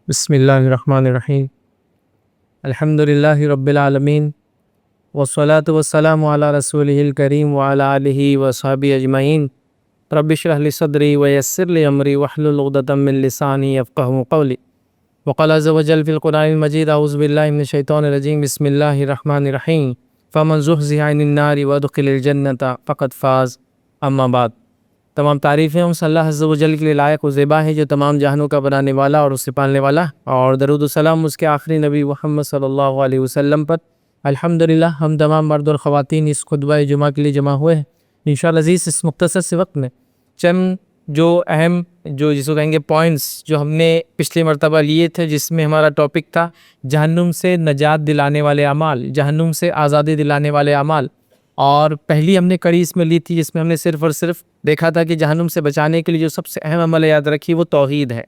بسم اللہ الرحمن الرحیم الحمد للہ رب العالمین والصلاة والسلام علی رسولہ الکریم وعلی آلہ وصحبہ اجمعین رب اشرح لی صدری ویسر لی امری واحلل عقدۃ من لسانی یفقہوا قولی وقال عز وجل فی القرآن المجید اعوذ باللہ من الشیطان الرجیم بسم اللہ الرحمن الرحیم فمن زحزح عن النار وادخل الجنة فقد فاز اما بعد۔ تمام تعریفیں ہم صلی اللہ عز و جل کے لیے لائق و زیبا ہے جو تمام جہانوں کا بنانے والا اور اسے پالنے والا، اور درود و سلام اس کے آخری نبی محمد صلی اللہ علیہ وسلم پر۔ الحمدللہ ہم تمام مرد اور خواتین اس خطبہ جمعہ کے لیے جمع ہوئے ہیں۔ انشاءاللہ عزیز اس مختصر سے وقت میں چند جو اہم جس کو کہیں گے پوائنٹس جو ہم نے پچھلی مرتبہ لیے تھے، جس میں ہمارا ٹاپک تھا جہنم سے نجات دلانے والے اعمال، جہنم سے آزادی دلانے والے اعمال، اور پہلی ہم نے کڑی اس میں لی تھی جس میں ہم نے صرف اور صرف دیکھا تھا کہ جہنم سے بچانے کے لیے جو سب سے اہم عمل یاد رکھی وہ توحید ہے،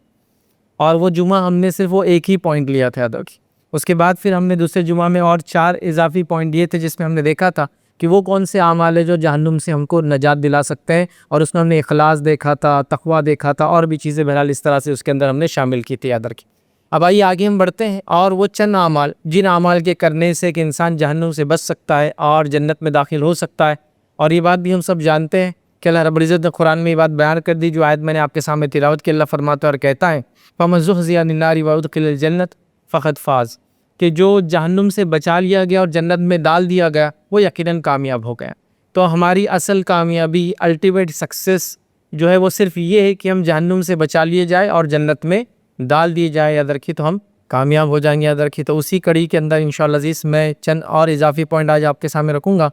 اور وہ جمعہ ہم نے صرف وہ ایک ہی پوائنٹ لیا تھا یاد رکھی۔ اس کے بعد پھر ہم نے دوسرے جمعہ میں اور 4 اضافی پوائنٹ دیے تھے جس میں ہم نے دیکھا تھا کہ وہ کون سے اعمال ہیں جو جہنم سے ہم کو نجات دلا سکتے ہیں، اور اس میں ہم نے اخلاص دیکھا تھا، تقویٰ دیکھا تھا، اور بھی چیزیں بہرحال اس طرح سے اس کے اندر ہم نے شامل کی تھی یاد رکھی۔ اب آئیے آگے ہم بڑھتے ہیں، اور وہ چند اعمال جن اعمال کے کرنے سے کہ انسان جہنم سے بچ سکتا ہے اور جنت میں داخل ہو سکتا ہے، اور یہ بات بھی ہم سب جانتے ہیں کہ اللہ رب العزت نے قرآن میں یہ بات بیان کر دی جو آیت میں نے آپ کے سامنے تلاوت کی۔ اللہ فرماتا ہے اور کہتا ہے فَمَن زُحْزِحَ عَنِ النَّارِ وَأُدْخِلَ الْجَنَّةَ فَقَدْ فَازَ، کہ جو جہنم سے بچا لیا گیا اور جنت میں ڈال دیا گیا وہ یقیناً کامیاب ہو گیا۔ تو ہماری اصل کامیابی، الٹیمیٹ سکسیس جو ہے وہ صرف یہ ہے کہ ہم جہنم سے بچا لیے جائے اور جنت میں ڈال دیے جائے یاد رکھیے، تو ہم کامیاب ہو جائیں گے یاد رکھیے۔ تو اسی کڑی کے اندر انشاءاللہ عزیز میں چند اور اضافی پوائنٹ آج آپ کے سامنے رکھوں گا،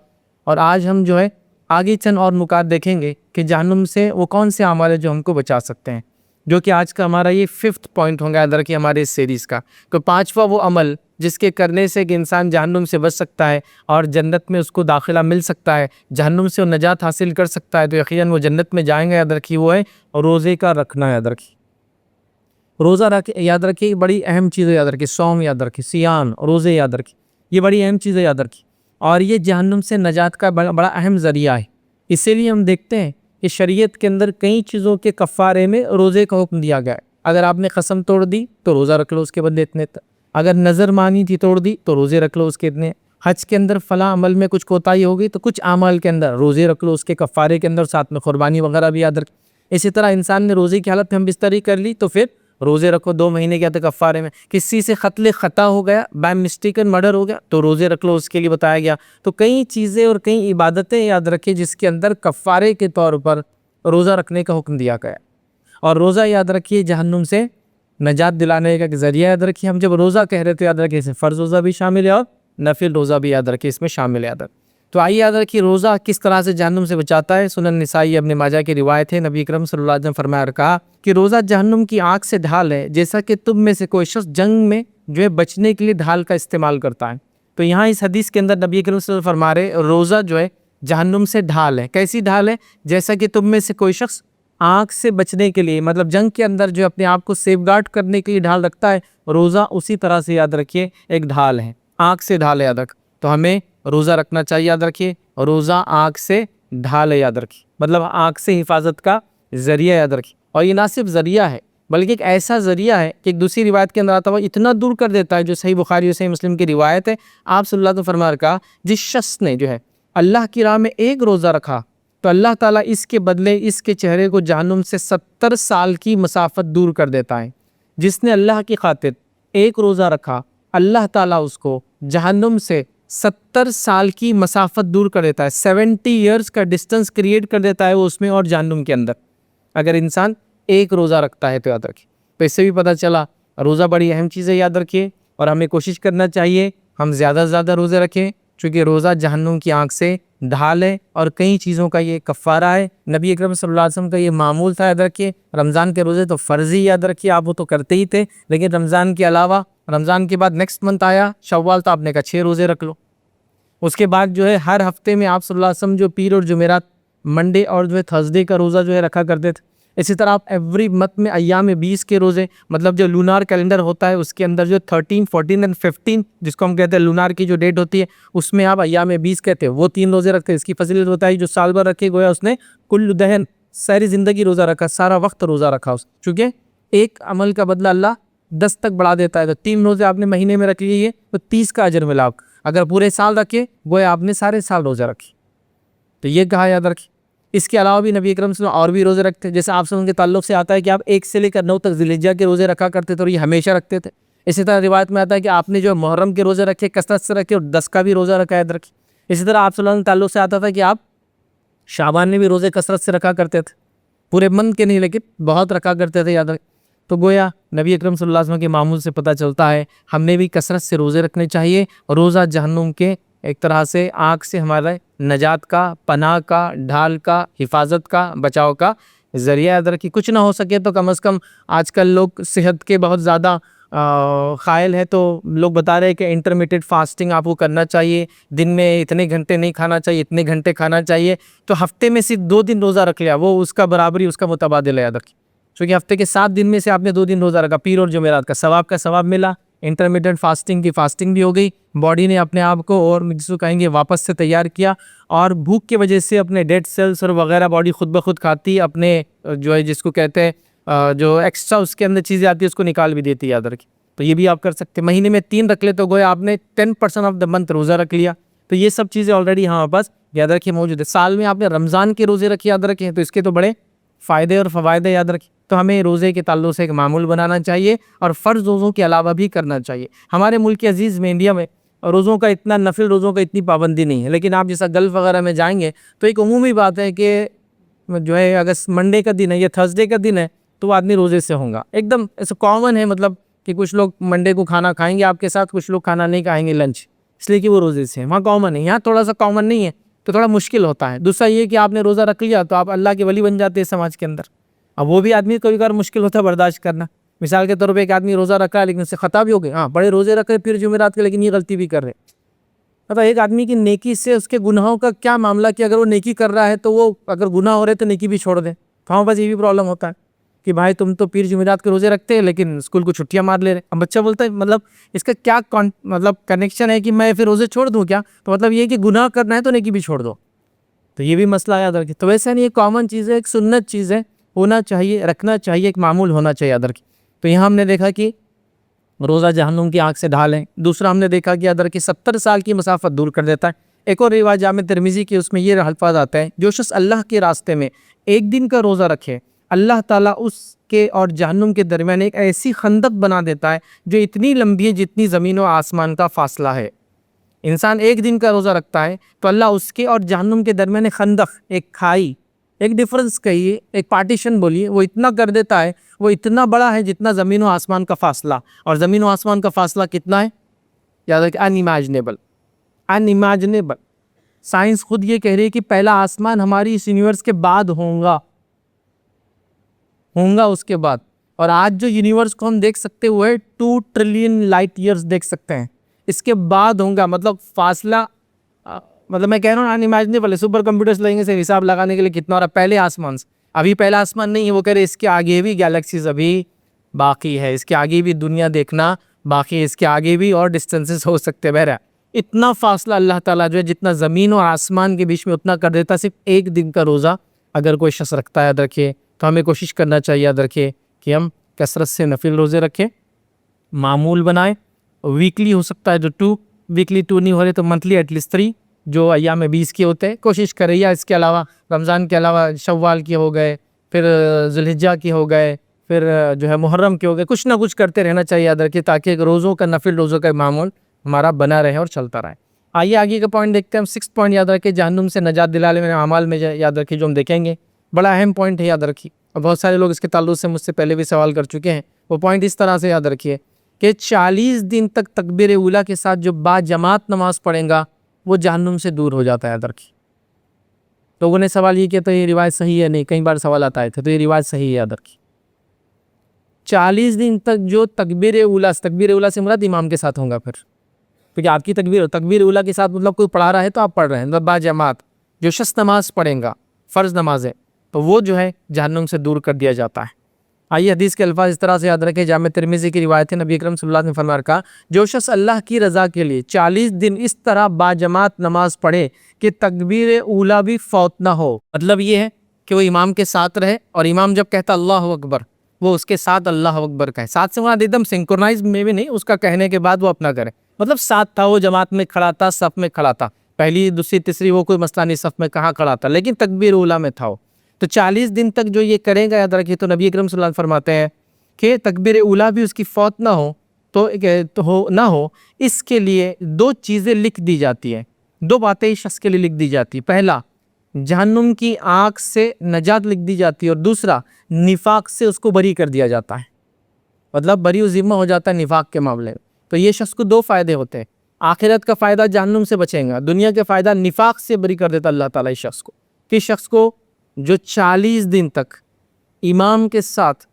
اور آج ہم جو ہے آگے چند اور نکات دیکھیں گے کہ جہنم سے وہ کون سے اعمال ہیں جو ہم کو بچا سکتے ہیں، جو کہ آج کا ہمارا یہ 5th پوائنٹ ہوگا یاد رکھیے ہمارے اس سیریز کا۔ تو 5واں وہ عمل جس کے کرنے سے کہ انسان جہنم سے بچ سکتا ہے اور جنت میں اس کو داخلہ مل سکتا ہے، جہنم سے وہ نجات حاصل کر سکتا ہے، تو یقیناً وہ جنت میں جائیں گے یاد رکھیے، وہ ہے روزے کا رکھنا یاد رکھیے۔ روزہ یاد رکھیے، بڑی اہم چیز ہے یاد رکھیے، صوم یاد رکھیے، سیام، روزے یاد رکھیے، یہ بڑی اہم چیز ہے یاد رکھیے، اور یہ جہنم سے نجات کا بڑا اہم ذریعہ ہے۔ اسی لیے ہم دیکھتے ہیں کہ شریعت کے اندر کئی چیزوں کے کفارے میں روزے کا حکم دیا گیا ہے۔ اگر آپ نے قسم توڑ دی تو روزہ رکھ لو اس کے بدلے اتنے، اگر نظر مانی تھی توڑ دی تو روزے رکھ لو اس کے اتنے، حج کے اندر فلاں عمل میں کچھ کوتاہی ہو گئی تو کچھ اعمال کے اندر روزے رکھ لو اس کے کفارے کے اندر، ساتھ میں قربانی وغیرہ بھی یاد رکھ۔ اسی طرح انسان نے روزے کی حالت میں ہم بستری کر لی تو پھر روزے رکھو 2 مہینے کے کفارے میں۔ کسی سے قتل خطا ہو گیا، بائی مسٹیکن مرڈر ہو گیا تو روزے رکھ لو اس کے لیے بتایا گیا۔ تو کئی چیزیں اور کئی عبادتیں یاد رکھیں جس کے اندر کفارے کے طور پر روزہ رکھنے کا حکم دیا گیا، اور روزہ یاد رکھیے جہنم سے نجات دلانے کا ذریعہ یاد رکھیے۔ ہم جب روزہ کہہ رہے تو یاد رکھیے اس میں فرض روزہ بھی شامل ہے اور نفل روزہ بھی یاد رکھیے اس میں شامل ہے یاد رکھیے۔ تو آئیے یاد رکھیے روزہ کس طرح سے جہنم سے بچاتا ہے۔ سنن نسائی ابن ماجہ کی روایت ہے، نبی اکرم صلی اللہ علیہ وسلم فرمایا اور کہا کہ روزہ جہنم کی آگ سے ڈھال ہے، جیسا کہ تم میں سے کوئی شخص جنگ میں جو ہے بچنے کے لیے ڈھال کا استعمال کرتا ہے۔ تو یہاں اس حدیث کے اندر نبی اکرم صلی اللہ علیہ وسلم فرما رہے روزہ جو ہے جہنم سے ڈھال ہے۔ کیسی ڈھال ہے؟ جیسا کہ تم میں سے کوئی شخص آگ سے بچنے کے لیے، مطلب جنگ کے اندر جو اپنے آپ کو سیف گارڈ کرنے کے لیے ڈھال رکھتا ہے، روزہ اسی طرح سے یاد رکھیے ایک ڈھال ہے، آگ سے ڈھال ہے یاد رکھ۔ تو ہمیں روزہ رکھنا چاہیے یاد رکھیے، روزہ آگ سے ڈھال ہے یاد رکھیے، مطلب آگ سے حفاظت کا ذریعہ یاد رکھیے، اور یہ نہ صرف ذریعہ ہے بلکہ ایک ایسا ذریعہ ہے کہ ایک دوسری روایت کے اندر آتا ہوا اتنا دور کر دیتا ہے، جو صحیح بخاری اور صحیح مسلم کی روایت ہے۔ آپ صلی اللہ علیہ وسلم فرما رکھا جس شخص نے جو ہے اللہ کی راہ میں ایک روزہ رکھا تو اللہ تعالیٰ اس کے بدلے اس کے چہرے کو جہنم سے 70 سال کی مسافت دور کر دیتا ہے۔ جس نے اللہ کی خاطر ایک روزہ رکھا اللہ تعالیٰ اس کو جہنم سے 70 سال کی مسافت دور کر دیتا ہے، 70 ایئرز کا ڈسٹنس کریٹ کر دیتا ہے وہ اس میں اور جہنم کے اندر، اگر انسان ایک روزہ رکھتا ہے تو یاد رکھیے۔ تو اس سے بھی پتہ چلا روزہ بڑی اہم چیز ہے یاد رکھیے، اور ہمیں کوشش کرنا چاہیے ہم زیادہ سے زیادہ روزے رکھیں، چونکہ روزہ جہنم کی آنکھ سے ڈھال ہے اور کئی چیزوں کا یہ کفارہ ہے۔ نبی اکرم صلی اللہ علیہ وسلم کا یہ معمول تھا یاد رکھیے۔ رمضان کے روزے تو فرضی یاد رکھیے، آپ وہ تو کرتے ہی تھے، لیکن رمضان کے علاوہ رمضان کے بعد نیکسٹ منتھ آیا شوال، تو آپ نے کہا 6 روزے رکھ لو۔ اس کے بعد جو ہے ہر ہفتے میں آپ صلی اللہ علیہ وسلم جو پیر اور جمعرات، منڈے اور جو ہے تھرسڈے کا روزہ جو ہے رکھا کرتے تھے۔ اسی طرح آپ ایوری منتھ میں ایام 20 کے روزے، مطلب جو لونار کیلنڈر ہوتا ہے اس کے اندر جو 13، 14 اور 15 جس کو ہم کہتے ہیں لونار کی جو ڈیٹ ہوتی ہے اس میں آپ ایام 20 کہتے ہیں، وہ 3 روزے رکھتے ہیں۔ اس کی فضیلت بتائی جو سال بھر رکھے گویا اس نے کل دہن ساری زندگی روزہ رکھا، سارا وقت روزہ رکھا، چونکہ ایک عمل کا بدلہ اللہ 10 تک بڑھا دیتا ہے. تو 3 روزے آپ نے مہینے میں رکھ لیے تو 30 کا اجر ملا. اگر پورے سال رکھے گویا آپ نے سارے سال روزہ رکھے. تو یہ کہا یاد رکھیں. اس کے علاوہ بھی نبی اکرم صلی اللہ علیہ وسلم اور بھی روزے رکھتے. جیسے آپ سے ان کے تعلق سے آتا ہے کہ آپ 1 سے لے کر 9 تک ذی الحجہ کے روزے رکھا کرتے تھے اور یہ ہمیشہ رکھتے تھے. اسی طرح روایت میں آتا ہے کہ آپ نے جو محرم کے روزے رکھے کثرت سے رکھے اور 10 کا بھی روزہ رکھا یاد رکھیں. اسی طرح آپ صلی اللہ علیہ وسلم کے تعلق سے آتا تھا کہ آپ شعبان میں بھی روزے کثرت سے رکھا کرتے تھے. پورے من کے نہیں لیکن بہت رکھا کرتے تھے یاد رکھیں. تو گویا نبی اکرم صلی اللہ علیہ وسلم کے معمول سے پتہ چلتا ہے ہم نے بھی کثرت سے روزے رکھنے چاہیے. روزہ جہنم کے ایک طرح سے آگ سے ہمارے نجات کا، پناہ کا، ڈھال کا، حفاظت کا، بچاؤ کا ذریعہ یاد رکھیں. کچھ نہ ہو سکے تو کم از کم آج کل لوگ صحت کے بہت زیادہ قائل ہے تو لوگ بتا رہے ہیں کہ انٹرمیٹڈ فاسٹنگ آپ کو کرنا چاہیے. دن میں اتنے گھنٹے نہیں کھانا چاہیے، اتنے گھنٹے کھانا چاہیے. تو ہفتے میں صرف 2 دن روزہ رکھ لیا وہ اس کا برابری، اس کا متبادل ہے یاد رکھیں. چونکہ ہفتے کے 7 دن میں سے آپ نے 2 دن روزہ رکھا، پیر اور جمعرات کا ثواب ملا. انٹرمیٹڈ فاسٹنگ کی فاسٹنگ بھی ہو گئی. باڈی نے اپنے آپ کو اور جس کو کہیں گے واپس سے تیار کیا اور بھوک کی وجہ سے اپنے ڈیڈ سیلز اور وغیرہ باڈی خود بخود کھاتی، اپنے جو ہے جس کو کہتے ہیں جو ایکسٹرا اس کے اندر چیزیں آتی ہیں اس کو نکال بھی دیتی یاد رکھیں. تو یہ بھی آپ کر سکتے. مہینے میں 3 رکھ لے تو گویا آپ نے 10% آف دا منتھ روزہ رکھ لیا. تو یہ سب چیزیں آلریڈی ہمارے پاس یاد رکھیں موجود ہے. سال میں آپ نے رمضان کے روزے رکھے یاد رکھیں تو اس کے تو بڑے فائدے اور فوائد یاد رکھیں. تو ہمیں روزے کے تعلق سے ایک معمول بنانا چاہیے اور فرض روزوں کے علاوہ بھی کرنا چاہیے. ہمارے ملک عزیز میں انڈیا میں روزوں کا اتنا نفل روزوں کا اتنی پابندی نہیں ہے، لیکن آپ جیسا گلف وغیرہ میں جائیں گے تو ایک عمومی بات ہے کہ جو ہے اگر منڈے کا دن ہے یا تھرسڈے کا دن ہے تو وہ آدمی روزے سے ہوں گا. ایک دم ایسا کامن ہے، مطلب کہ کچھ لوگ منڈے کو کھانا کھائیں گے آپ کے ساتھ، کچھ لوگ کھانا نہیں کھائیں گے لنچ، اس لیے کہ وہ روزے سے ہیں. وہاں کامن ہے، یہاں تھوڑا سا کامن نہیں ہے تو تھوڑا مشکل ہوتا ہے. دوسرا یہ کہ آپ نے روزہ رکھ لیا تو آپ اللہ کے ولی بن جاتے ہیں سماج کے اندر. اب وہ بھی آدمی کبھی کبھار مشکل ہوتا ہے برداشت کرنا. مثال کے طور پہ ایک آدمی روزہ رکھا ہے لیکن اس سے خطا بھی ہو گئے. ہاں بڑے روزے رکھے پھر جمعرات کے، لیکن یہ غلطی بھی کر رہے. مطلب ایک آدمی کی نیکی سے اس کے گناہوں کا کیا معاملہ کہ اگر وہ نیکی کر رہا ہے تو وہ اگر گناہ ہو رہے تو نیکی بھی چھوڑ دے. ہاں بس یہ بھی پرابلم ہوتا ہے کہ بھائی تم تو پیر جمعرات کے روزے رکھتے ہیں لیکن اسکول کو چھٹیاں مار لے رہے. اب بچہ بولتا ہے مطلب اس کا کیا مطلب کنیکشن ہے کہ میں پھر روزے چھوڑ دوں کیا؟ تو مطلب یہ کہ گناہ کرنا ہے تو نیکی بھی چھوڑ دو. تو یہ بھی مسئلہ یاد رکھیں. تو ویسے نہیں، ایک کامن چیز ہے، ایک سنت چیز ہے، ہونا چاہیے، رکھنا چاہیے، ایک معمول ہونا چاہیے یاد رکھیں. تو یہاں ہم نے دیکھا کہ روزہ جہنم کی آگ سے ڈھال ہے. دوسرا ہم نے دیکھا کہ یاد رکھیں 70 سال کی مسافت دور کر دیتا ہے. ایک اور روایت جامع ترمذی کی، اس میں یہ الفاظ آتا ہے جو شخص اللہ کے راستے میں 1 دن کا روزہ رکھے اللہ تعالیٰ اس کے اور جہنم کے درمیان ایک ایسی خندق بنا دیتا ہے جو اتنی لمبی ہے جتنی زمین و آسمان کا فاصلہ ہے. انسان 1 دن کا روزہ رکھتا ہے تو اللہ اس کے اور جہنم کے درمیان ایک خندق، ایک کھائی، ایک ڈیفرنس کہیے، ایک پارٹیشن بولیے، وہ اتنا کر دیتا ہے، وہ اتنا بڑا ہے جتنا زمین و آسمان کا فاصلہ. اور زمین و آسمان کا فاصلہ کتنا ہے؟ یاد رکھیں ان امیجنیبل. سائنس خود یہ کہہ رہی ہے کہ پہلا آسمان ہماری اس یونیورس کے بعد ہوگا اس کے بعد. اور آج جو یونیورس کو ہم دیکھ سکتے ہوئے 2 ٹریلین لائٹ ایئرز دیکھ سکتے ہیں، اس کے بعد ہوگا. مطلب فاصلہ مطلب میں کہہ رہا ہوں ان امیجنیبل ہے. سپر کمپیوٹرز لگیں گے سے حساب لگانے کے لیے کتنا ہو رہا ہے. پہلے آسمان سے ابھی پہلا آسمان نہیں ہے، وہ کہہ رہے اس کے آگے بھی گیلیکسیز ابھی باقی ہے، اس کے آگے بھی دنیا دیکھنا باقی ہے، اس کے آگے بھی اور ڈسٹنسز ہو سکتے. بہرحال اتنا فاصلہ اللہ تعالیٰ جو ہے جتنا زمین اور آسمان کے بیچ میں اتنا کر دیتا. صرف 1 دن کا روزہ اگر کوئی شخص رکھتا ہے یاد رکھے تو ہمیں کوشش کرنا چاہیے یاد رکھے کہ ہم کثرت سے نفل روزے رکھیں، معمول بنائیں. ویکلی ہو سکتا ہے جو 2 ویکلی 2 نہیں ہو رہے تو منتھلی ایٹ لیسٹ 3 جو ایام 20 کے ہوتے ہیں کوشش کریں. یا اس کے علاوہ رمضان کے علاوہ شوال کے ہو گئے، پھر ذی الحجہ کے ہو گئے، پھر جو ہے محرم کے ہو گئے. کچھ نہ کچھ کرتے رہنا چاہیے یاد رکھیں تاکہ روزوں کا نفل روزوں کا معمول ہمارا بنا رہے اور چلتا رہے. آئیے آگے کا پوائنٹ دیکھتے ہیں. ہم 6 پوائنٹ یاد رکھیں جہنم سے نجات دلانے میں اعمال میں یاد رکھیں جو ہم دیکھیں گے. بڑا اہم پوائنٹ ہے یاد رکھیے، اور بہت سارے لوگ اس کے تعلق سے مجھ سے پہلے بھی سوال کر چکے ہیں. وہ پوائنٹ اس طرح سے یاد رکھیے کہ 40 دن تک تکبیر اولیٰ کے ساتھ جو با جماعت نماز پڑھیں گا وہ جہنم سے دور ہو جاتا ہے. یاد رکھیے لوگوں نے سوال یہ کیا تو یہ روایت صحیح ہے؟ نہیں، کئی بار سوالات آئے تھے تو یہ روایت صحیح ہے. یاد رکھیے 40 دن تک جو تکبیر اولیٰ سے مراد امام کے ساتھ ہوگا. پھر کیونکہ آپ کی تکبیر اولیٰ کے ساتھ مطلب کوئی پڑھا رہا ہے تو آپ پڑھ رہے ہیں. با جماعت جو شخص نماز پڑھیں گا، فرض نماز ہے، تو وہ جو ہے جہنم سے دور کر دیا جاتا ہے. آئیے حدیث کے الفاظ اس طرح سے یاد رکھیں. جامع ترمذی کی روایت ہے، نبی اکرم صلی اللہ علیہ وسلم نے فرمایا کہا جو شخص اللہ کی رضا کے لیے 40 دن اس طرح با جماعت نماز پڑھے کہ تکبیر اولیٰ بھی فوت نہ ہو. مطلب یہ ہے کہ وہ امام کے ساتھ رہے اور امام جب کہتا اللہ اکبر وہ اس کے ساتھ اللہ اکبر کہے. ساتھ سے وہاں ایک دم سنکرونائز میں بھی نہیں, اس کا کہنے کے بعد وہ اپنا کرے. مطلب ساتھ تھا, وہ جماعت میں کھڑا تھا, صف میں کھڑا تھا, پہلی دوسری تیسری وہ کوئی مسئلہ نہیں, صف میں کہاں کھڑا تھا, لیکن تکبیر اولیٰ میں تھا وہ. تو 40 دن تک جو یہ کرے گا, یاد رکھیے, تو نبی اکرم صلی اللہ علیہ وسلم فرماتے ہیں کہ تکبیر اولیٰ بھی اس کی فوت نہ ہو تو اس کے لیے 2 چیزیں لکھ دی جاتی ہیں, 2 باتیں اس شخص کے لیے لکھ دی جاتی. پہلا, جہنم کی آگ سے نجات لکھ دی جاتی ہے, اور دوسرا, نفاق سے اس کو بری کر دیا جاتا ہے. مطلب بری و ذمہ ہو جاتا ہے نفاق کے معاملے میں. تو یہ شخص کو 2 فائدے ہوتے ہیں. آخرت کا فائدہ جہنم سے بچیں گا, دنیا کے فائدہ نفاق سے بری کر دیتا اللہ تعالیٰ اس شخص کو. کہ شخص کو جو 40 دن تک امام کے ساتھ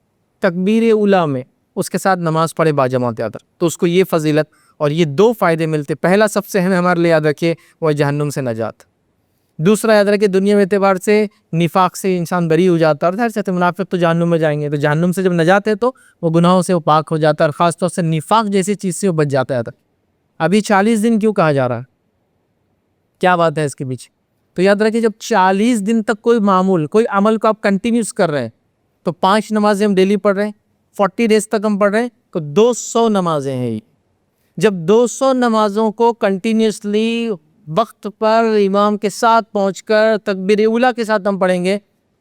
تکبیر اولیٰ میں اس کے ساتھ نماز پڑھے باجماعت, تو اس کو یہ فضیلت اور یہ 2 فائدے ملتے. پہلا سب سے اہم ہمارے لیے یاد رکھیے, وہ جہنم سے نجات. دوسرا یاد رکھیے, دنیا میں اعتبار سے نفاق سے انسان بری ہو جاتا ہے, اور ظاہر سے منافق تو جہنم میں جائیں گے, تو جہنم سے جب نجات ہے تو وہ گناہوں سے وہ پاک ہو جاتا ہے, اور خاص طور سے نفاق جیسی چیز سے وہ بچ جاتا ہے. ابھی 40 دن کیوں کہا جا رہا ہے, کیا بات ہے اس کے پیچھے؟ تو یاد رکھیے, جب 40 دن تک کوئی معمول, کوئی عمل کو آپ کنٹینیوس کر رہے ہیں, تو 5 نمازیں ہم ڈیلی پڑھ رہے ہیں, 40 ڈیز تک ہم پڑھ رہے ہیں, تو 200 نمازیں ہیں. جب 200 نمازوں کو کنٹینیوسلی وقت پر امام کے ساتھ پہنچ کر تکبیر اولیٰ کے ساتھ ہم پڑھیں گے,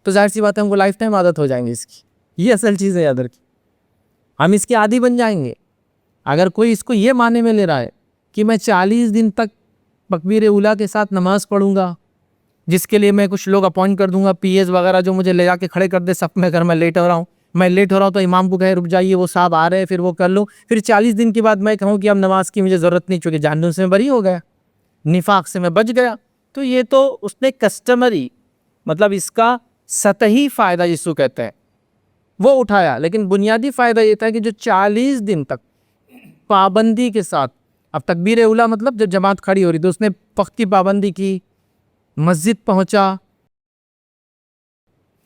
تو ظاہر سی بات ہے ہم کو لائف ٹائم عادت ہو جائیں گے اس کی. یہ اصل چیز ہے, یاد رکھیے, ہم اس کے عادی بن جائیں گے. اگر کوئی اس کو یہ معنی میں لے رہا ہے کہ میں 40 دن تک تکبیر اولیٰ کے ساتھ نماز پڑھوں گا, جس کے لیے میں کچھ لوگ اپوائنٹ کر دوں گا, پی ایز وغیرہ, جو مجھے لے جا کے کھڑے کر دے صف میں, اگر میں لیٹ ہو رہا ہوں تو امام کو کہے رک جائیے, وہ صاحب آ رہے ہیں, پھر وہ کر لوں. پھر 40 دن کے بعد میں کہوں کہ اب نماز کی مجھے ضرورت نہیں, چونکہ جہنم سے میں بری ہو گیا, نفاق سے میں بچ گیا. تو یہ تو اس نے کسٹمری, مطلب اس کا سطحی فائدہ جس کو کہتے ہیں وہ اٹھایا. لیکن بنیادی فائدہ یہ تھا کہ جو 40 دن تک پابندی کے ساتھ, اب تکبیر اولیٰ مطلب جب جماعت کھڑی ہو رہی تو اس نے وقت کی پابندی کی, مسجد پہنچا,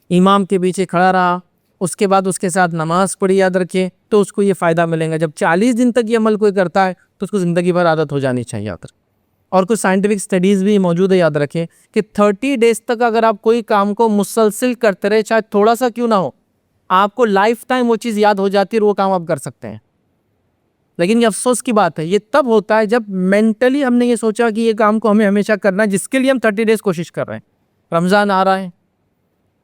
امام کے پیچھے کھڑا رہا, اس کے بعد اس کے ساتھ نماز پڑھی, یاد رکھے, تو اس کو یہ فائدہ ملے گا. جب 40 دن تک یہ عمل کوئی کرتا ہے تو اس کو زندگی بھر عادت ہو جانی چاہیے. اور کچھ سائنٹیفک سٹڈیز بھی موجود ہے, یاد رکھیں کہ 30 ڈیز تک اگر آپ کوئی کام کو مسلسل کرتے رہے, چاہے تھوڑا سا کیوں نہ ہو, آپ کو لائف ٹائم وہ چیز یاد ہو جاتی ہے اور وہ کام آپ کر سکتے ہیں. لیکن یہ افسوس کی بات ہے, یہ تب ہوتا ہے جب مینٹلی ہم نے یہ سوچا کہ یہ کام کو ہمیں ہمیشہ کرنا ہے, جس کے لیے ہم 30 ڈیز کوشش کر رہے ہیں. رمضان آ رہا ہے,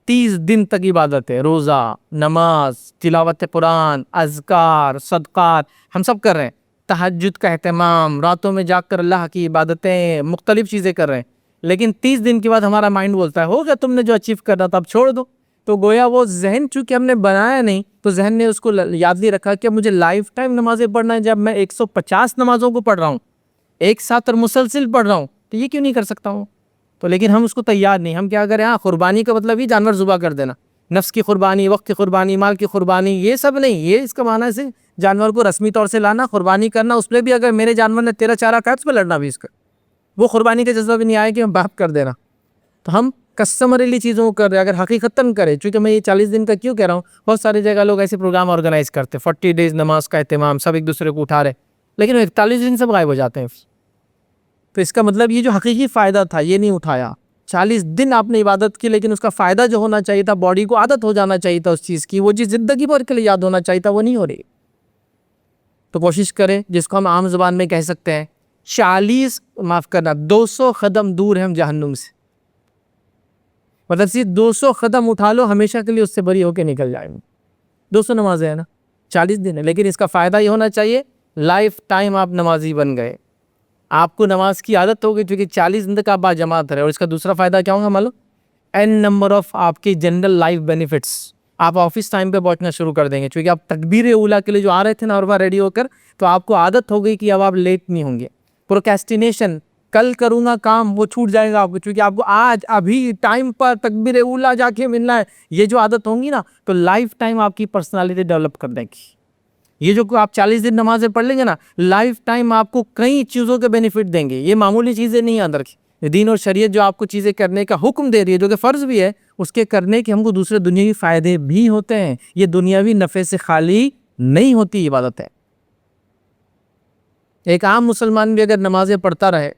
30 دن تک عبادت ہے, روزہ, نماز, تلاوت قرآن, اذکار, صدقات ہم سب کر رہے ہیں, تہجد کا اہتمام, راتوں میں جاگ کر اللہ کی عبادتیں, مختلف چیزیں کر رہے ہیں. لیکن 30 دن کے بعد ہمارا مائنڈ بولتا ہے ہو گیا تم نے جو اچیو کرنا تھا اب چھوڑ دو. تو گویا وہ ذہن چونکہ ہم نے بنایا نہیں, تو ذہن نے اس کو یاد نہیں رکھا کہ مجھے لائف ٹائم نمازیں پڑھنا ہے. جب میں 150 نمازوں کو پڑھ رہا ہوں ایک ساتھ اور مسلسل پڑھ رہا ہوں, تو یہ کیوں نہیں کر سکتا ہوں؟ تو لیکن ہم اس کو تیار نہیں. ہم کیا کریں, قربانی کا مطلب ہی جانور ذبح کر دینا, نفس کی قربانی, وقت کی قربانی, مال کی قربانی, یہ سب نہیں. یہ اس کا معنی ہے جانور کو رسمی طور سے لانا, قربانی کرنا, اس پہ بھی اگر میرے جانور نے تیرا چارہ کھایا اس پہ لڑنا بھی, اس کا وہ قربانی کا جذبہ بھی نہیں آئے کہ ہم باپ کر دینا. تو ہم کسٹمریلی چیزوں کو کر رہے ہیں. اگر حقیقتاً کرے, چونکہ میں یہ 40 دن کا کیوں کہہ رہا ہوں, بہت ساری جگہ لوگ ایسے پروگرام آرگنائز کرتے, 40 ڈیز نماز کا اہتمام, سب ایک دوسرے کو اٹھا رہے, لیکن 41 دن سب غائب ہو جاتے ہیں. تو اس کا مطلب یہ جو حقیقی فائدہ تھا یہ نہیں اٹھایا. 40 دن آپ نے عبادت کی, لیکن اس کا فائدہ جو ہونا چاہیے تھا, باڈی کو عادت ہو جانا چاہیے تھا اس چیز کی, وہ چیز زندگی بھر کے لیے یاد ہونا چاہیے تھا, وہ نہیں ہو رہی. تو کوشش کریں, جس کو ہم عام زبان میں کہہ سکتے ہیں 200 قدم دور ہیں ہم جہنم سے. مطلب صرف 200 قدم اٹھا لو, ہمیشہ کے لیے اس سے بری ہو کے نکل جائیں گے. 200 نمازیں ہیں نا, 40 دن ہے, لیکن اس کا فائدہ یہ ہونا چاہیے لائف ٹائم آپ نمازی بن گئے, آپ کو نماز کی عادت ہوگی, کیونکہ 40 دن تک آپ باجماعت رہے. اور اس کا دوسرا فائدہ کیا ہوگا معلوم, n نمبر آف آپ کی جنرل لائف بینیفٹس. آپ آفس ٹائم پہ پہنچنا شروع کر دیں گے, کیونکہ آپ تکبیر اولیٰ کے لیے جو آ رہے تھے نا اور وہ ریڈی ہو کر, تو آپ کو عادت ہو گئی کہ اب آپ لیٹ نہیں ہوں گے. پروکیسٹینیشن, کل کروں گا کام, وہ چھوٹ جائے گا آپ کو, کیونکہ آپ کو آج ابھی ٹائم پر تکبیر اولیٰ جا کے ملنا ہے. یہ جو عادت ہوں گی نا, تو لائف ٹائم آپ کی پرسنالٹی ڈیولپ کر دے گی. یہ جو آپ 40 دن نمازیں پڑھ لیں گے نا, لائف ٹائم آپ کو کئی چیزوں کے بینیفٹ دیں گے. یہ معمولی چیزیں نہیں یاد رکھیں. دین اور شریعت جو آپ کو چیزیں کرنے کا حکم دے رہی ہے, جو کہ فرض بھی ہے, اس کے کرنے کے ہم کو دوسرے دنیاوی فائدے بھی ہوتے ہیں. یہ دنیاوی نفع سے خالی نہیں ہوتی عبادت ہے. ایک عام مسلمان بھی اگر نمازیں پڑھتا رہے,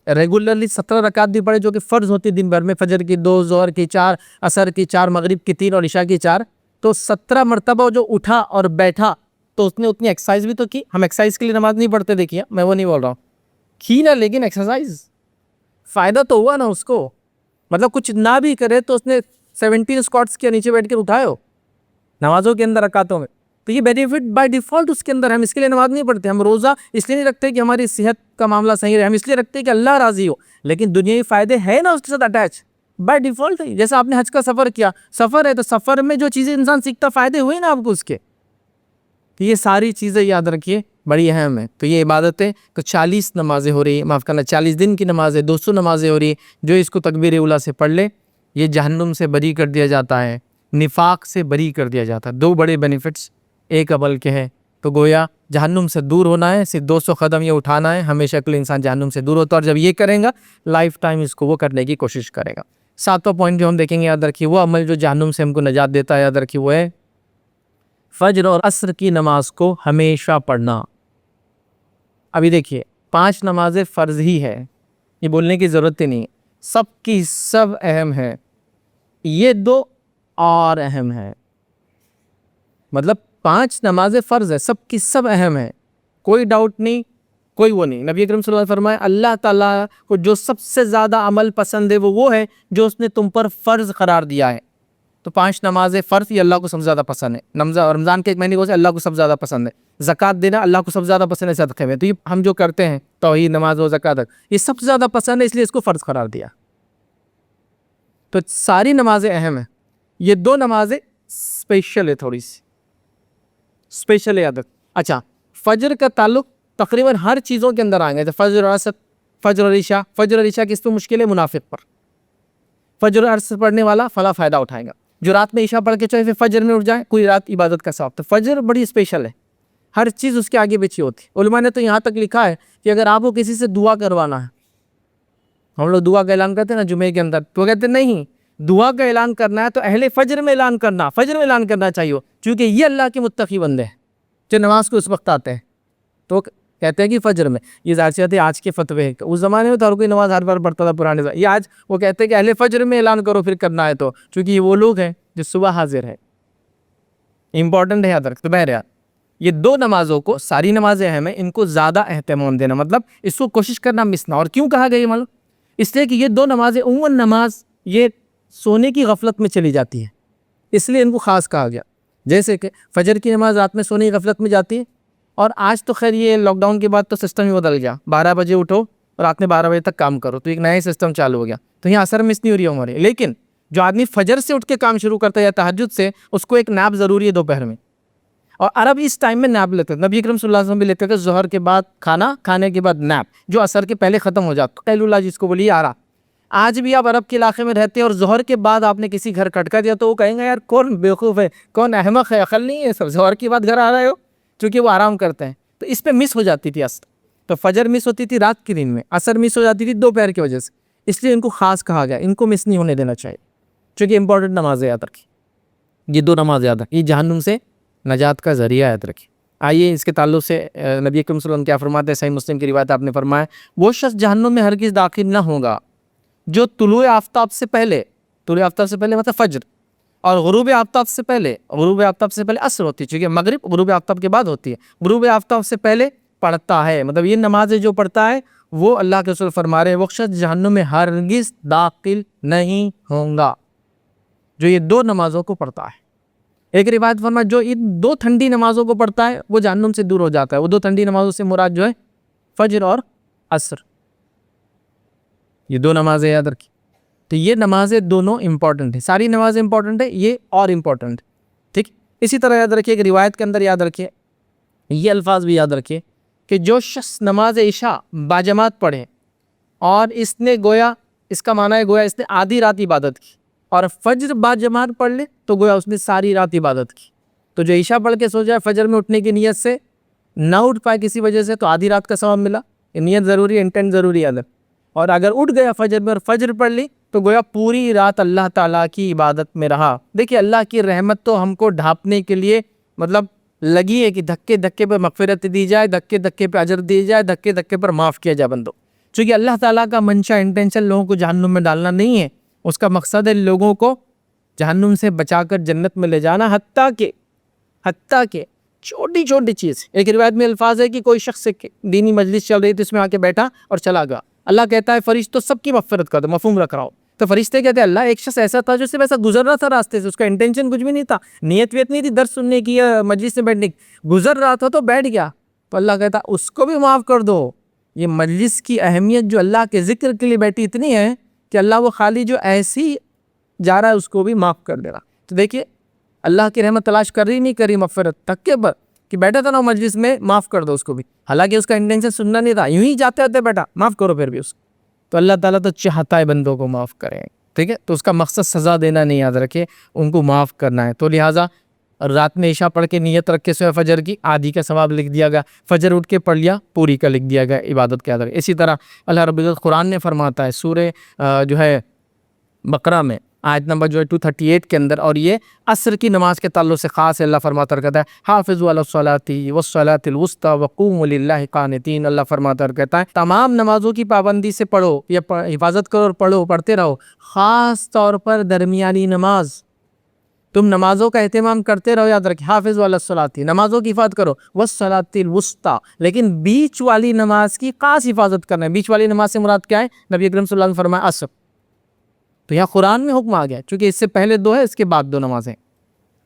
ریگولرلی 17 رکعت بھی پڑھے, جو کہ فرض ہوتی دن بھر میں, فجر کی 2, ظہر کی 4, عصر کی 4, مغرب کی 3 اور عشاء کی 4, تو 17 مرتبہ جو اٹھا اور بیٹھا تو اس نے اتنی ایکسرسائز بھی تو کی. ہم ایکسرسائز کے لیے نماز نہیں پڑھتے, دیکھیے میں وہ نہیں بول رہا ہوں, کی نا, لیکن ایکسرسائز فائدہ تو ہوا نا اس کو. مطلب کچھ نہ بھی کرے تو اس نے 17 اسکواٹس کیا, نیچے بیٹھ کے اٹھائے ہو نمازوں کے اندر, رکعتوں میں, تو یہ بینیفٹ بائی ڈیفالٹ اس کے اندر. ہم اس کے لیے نماز نہیں پڑھتے, ہم روزہ اس لیے نہیں رکھتے کہ ہماری صحت کا معاملہ صحیح رہے, ہم اس لیے رکھتے کہ اللہ راضی ہو, لیکن دنیاوی فائدے ہیں نا اس کے ساتھ اٹیچ بائی ڈیفالٹ ہے. جیسے آپ نے حج کا سفر کیا, سفر ہے تو سفر میں جو چیزیں انسان سیکھتا فائدے ہوئے نا آپ کو اس کے. تو یہ ساری چیزیں یاد رکھیے بڑی اہم ہے. تو یہ عبادتیں تو 40 نمازیں ہو رہی, معاف کرنا 40 دن کی نمازیں, 200 نمازیں ہو رہی, جو اس کو تکبیر اولیٰ سے پڑھ لے یہ جہنم سے بری کر دیا جاتا ہے, نفاق سے بری کر دیا جاتا ہے. 2 بڑے بینیفٹس ایک عمل کے ہیں. تو گویا جہنم سے دور ہونا ہے, صرف 200 قدم یہ اٹھانا ہے, ہمیشہ کے لیے انسان جہنم سے دور ہوتا ہے. اور جب یہ کریں گا لائف ٹائم اس کو وہ کرنے کی کوشش کرے گا. 7واں پوائنٹ جو ہم دیکھیں گے, یاد رکھیے, وہ عمل جو جہنم سے ہم کو نجات دیتا ہے, یاد رکھیے وہ ہے فجر اور عصر کی نماز کو ہمیشہ پڑھنا. ابھی دیکھیے 5 نمازیں فرض ہی ہے, یہ بولنے کی ضرورت ہی نہیں, سب کی سب اہم ہے. یہ 2 اور اہم ہے, مطلب 5 نمازیں فرض ہے, سب کی سب اہم ہے, کوئی ڈاؤٹ نہیں, کوئی وہ نہیں. نبی اکرم صلی اللہ علیہ وسلم فرمائے اللہ تعالیٰ کو جو سب سے زیادہ عمل پسند ہے وہ ہے جو اس نے تم پر فرض قرار دیا ہے. تو 5 نمازیں فرض یہ اللہ کو سب سے زیادہ پسند ہے. رمضان کے 1 مہینے کو اللہ کو سب سے زیادہ پسند ہے. زکوٰۃ دینا اللہ کو سب سے زیادہ پسند ہے صدقے میں. تو یہ ہم جو کرتے ہیں توحید, نماز و زکوٰۃ, یہ سب سے زیادہ پسند ہے, اس لیے اس کو فرض قرار دیا. تو ساری نمازیں اہم ہیں, یہ 2 نمازیں اسپیشل ہے, تھوڑی سی اسپیشل ہے یاد رکھ. اچھا, فجر کا تعلق تقریباً ہر چیزوں کے اندر آئیں گے. فجر اور عصر, فجر اور عشاء. فجر اور عشاء کس پہ مشکل ہے؟ منافق پر. فجر اور عصر پڑھنے والا فلا فائدہ اٹھائے گا. جو رات میں عشاء پڑھ کے چاہے فجر میں اٹھ جائے, کوئی رات عبادت کا ثواب. تو فجر بڑی اسپیشل ہے, ہر چیز اس کے آگے پیچھے ہوتی ہے. علماء نے تو یہاں تک لکھا ہے کہ اگر آپ کو کسی سے دعا کروانا ہے, ہم لوگ دعا کا اعلان کرتے ہیں نا جمعے کے اندر, تو کہتے ہیں نہیں, دعا کا اعلان کرنا ہے تو اہل فجر میں اعلان کرنا, فجر میں اعلان کرنا چاہیے, کیونکہ یہ اللہ کے متقی بندے ہیں جو نماز کو اس وقت آتے ہیں. تو کہتے ہیں کہ فجر میں. یہ ظاہر سی بات ہے آج کے فتوے ہیں, اس زمانے میں تو ہر کوئی نماز ہر بار پڑھتا تھا پرانے زمانے. یہ آج وہ کہتے ہیں کہ اہل فجر میں اعلان کرو پھر کرنا ہے, تو چونکہ یہ وہ لوگ ہیں جو صبح حاضر ہے. امپورٹنٹ ہے یاد رکھ. تو بہرحال یہ 2 نمازوں کو, ساری نمازیں اہم ہیں, ان کو زیادہ اہتمام دینا, مطلب اس کو کوشش کرنا مس نہ. اور کیوں کہا گیا یہ معلوم؟ اس لیے کہ یہ 2 نمازیں عموماً نماز یہ سونے کی غفلت میں چلی جاتی ہے, اس لیے ان کو خاص کہا گیا. جیسے کہ فجر کی نماز رات میں سونے کی غفلت میں جاتی ہے, اور آج تو خیر یہ لاک ڈاؤن کے بعد تو سسٹم ہی بدل گیا, 12 بجے اٹھو اور رات میں 12 بجے تک کام کرو, تو ایک نیا سسٹم چالو ہو گیا. تو یہاں اثر مس نہیں ہو رہی ہماری. لیکن جو آدمی فجر سے اٹھ کے کام شروع کرتا ہے یا تہجد سے, اس کو ایک نیپ ضروری ہے دوپہر میں, اور عرب اس ٹائم میں نیپ لیتے ہیں. نبی اکرم صلی اللہ علیہ وسلم بھی لیتے تھے, ظہر کے بعد کھانا, کھانے کے بعد نیپ, جو عصر کے پہلے ختم ہو جاتا. قیل اللہ جس کو بولیے آرا. آج بھی آپ عرب کے علاقے میں رہتے ہیں اور ظہر کے بعد آپ نے کسی گھر کھٹکا دیا تو وہ کہیں گے یار کون بیوقوف ہے, کون احمق ہے, عقل نہیں ہے, سب ظہر کے بعد گھر آ رہے ہو, چونکہ وہ آرام کرتے ہیں. تو اس پہ مس ہو جاتی تھی عصر. تو فجر مس ہوتی تھی رات کے دن میں, عصر مس ہو جاتی تھی دوپہر کی وجہ سے, اس لیے ان کو خاص کہا گیا, ان کو مس نہیں ہونے دینا چاہیے, چونکہ امپورٹنٹ نماز یاد رکھی. یہ 2 نماز یاد رکھی, یہ جہنم سے نجات کا ذریعہ یاد رکھی. آئیے اس کے تعلق سے نبی اکرم صلی اللہ علیہ وسلم کیا فرماتے ہیں؟ صحیح مسلم کی روایت آپ نے فرمایا, وہ شخص جہنم میں ہرگز داخل نہ ہوگا جو طلوع آفتاب سے پہلے, طلوع آفتاب سے پہلے مطلب فجر, اور غروب آفتاب سے پہلے, غروب آفتاب سے پہلے عصر ہوتی ہے, چونکہ مغرب غروب آفتاب کے بعد ہوتی ہے, غروب آفتاب سے پہلے پڑھتا ہے. مطلب یہ نمازیں جو پڑھتا ہے وہ اللہ کے رسول فرما رہے ہیں وہ شخص جہنم میں ہرگز داخل نہیں ہوگا جو یہ 2 نمازوں کو پڑھتا ہے. ایک روایت فرمایا جو ان 2 ٹھنڈی نمازوں کو پڑھتا ہے وہ جہنم سے دور ہو جاتا ہے. وہ 2 ٹھنڈی نمازوں سے مراد جو ہے فجر اور عصر, یہ 2 نمازیں یاد رکھی. تو یہ نمازیں دونوں امپورٹنٹ ہیں, ساری نمازیں امپورٹنٹ ہیں, یہ اور امپورٹنٹ, ٹھیک. اسی طرح یاد رکھیے کہ روایت کے اندر یاد رکھیے, یہ الفاظ بھی یاد رکھیے کہ جو شخص نماز عشاء باجماعت پڑھے اور اس نے گویا, اس کا معنی ہے گویا اس نے آدھی رات عبادت کی, اور فجر باجماعت پڑھ لے تو گویا اس نے ساری رات عبادت کی. تو جو عشاء پڑھ کے سو جائے فجر میں اٹھنے کی نیت سے, نہ اٹھ پائے کسی وجہ سے, تو آدھی رات کا ثواب ملا. نیت ضروری ہے, انٹینٹ ضروری ہے. اور اگر اٹھ گیا فجر میں اور فجر پڑھ لی تو گویا پوری رات اللہ تعالیٰ کی عبادت میں رہا. دیکھیے اللہ کی رحمت تو ہم کو ڈھانپنے کے لیے مطلب لگی ہے کہ دھکے دھکے پہ مغفرت دی جائے, دھکے دھکے پہ اجر دی جائے, دھکے دھکے پر معاف کیا جائے بندوں. چونکہ اللہ تعالیٰ کا منشا, انٹینشن لوگوں کو جہنم میں ڈالنا نہیں ہے, اس کا مقصد ہے لوگوں کو جہنم سے بچا کر جنت میں لے جانا، حتیٰ کہ چھوٹی چھوٹی چیز. ایک روایت میں الفاظ ہے کہ کوئی شخص دینی مجلس چل رہی تھی، اس میں آ کے بیٹھا اور چلا گیا. اللہ کہتا ہے فرشتوں سب کی مغفرت کر دو، مفہوم رکھ رہا ہو. تو فرشتے کہتے ہیں اللہ ایک شخص ایسا تھا جو صرف ایسا گزر رہا تھا راستے سے، اس کا انٹینشن کچھ بھی نہیں تھا، نیت ویت نہیں تھی درس سننے کی یا مجلس میں بیٹھنے کی، گزر رہا تھا تو بیٹھ گیا. تو اللہ کہتا ہے اس کو بھی معاف کر دو. یہ مجلس کی اہمیت جو اللہ کے ذکر کے لیے بیٹھی اتنی ہے کہ اللہ وہ خالی جو ایسی جا رہا ہے اس کو بھی معاف کر دے رہا. تو دیکھیے اللہ کی رحمت تلاش کر رہی نہیں کری مغفرت تک کے پر کہ بیٹھا تھا نا مجلس میں، معاف کر دو اس کو بھی، حالانکہ اس کا انٹینشن سننا نہیں تھا، یوں ہی جاتے ہوتے بیٹھا، معاف کرو پھر بھی اس کو. تو اللہ تعالیٰ تو چاہتا ہے بندوں کو معاف کریں، ٹھیک ہے. تو اس کا مقصد سزا دینا نہیں، یاد رکھے ان کو معاف کرنا ہے. تو لہٰذا رات میں عشاء پڑھ کے نیت رکھ کے سوئے فجر کی، آدھی کا ثواب لکھ دیا گیا، فجر اٹھ کے پڑھ لیا پوری کا لکھ دیا گیا عبادت کے آدھر. اسی طرح اللہ رب العزت قرآن نے فرماتا ہے سورہ جو ہے بقرہ میں آیت نمبر جو ہے 238 کے اندر، اور یہ عصر کی نماز کے تعلق سے خاص ہے. اللہ فرماتا رکھتا ہے حافظوا علی الصلاۃ والصلاۃ الوسطی وقوموا للہ قانتین. اللہ فرماتا رکھتا ہے تمام نمازوں کی پابندی سے پڑھو یا حفاظت کرو اور پڑھتے رہو، خاص طور پر درمیانی نماز. تم نمازوں کا اہتمام کرتے رہو، یاد رکھیں حافظوا علی الصلاۃ، نمازوں کی حفاظت کرو، والصلاۃ الوسطی، لیکن بیچ والی نماز کی خاص حفاظت کرنا ہے. بیچ والی نماز سے مراد کیا ہے؟ نبی اکرم صلی اللہ علیہ وسلم نے فرمایا عصر. تو یہاں قرآن میں حکم آ گیا، چونکہ اس سے پہلے 2 ہے، اس کے بعد 2 نمازیں،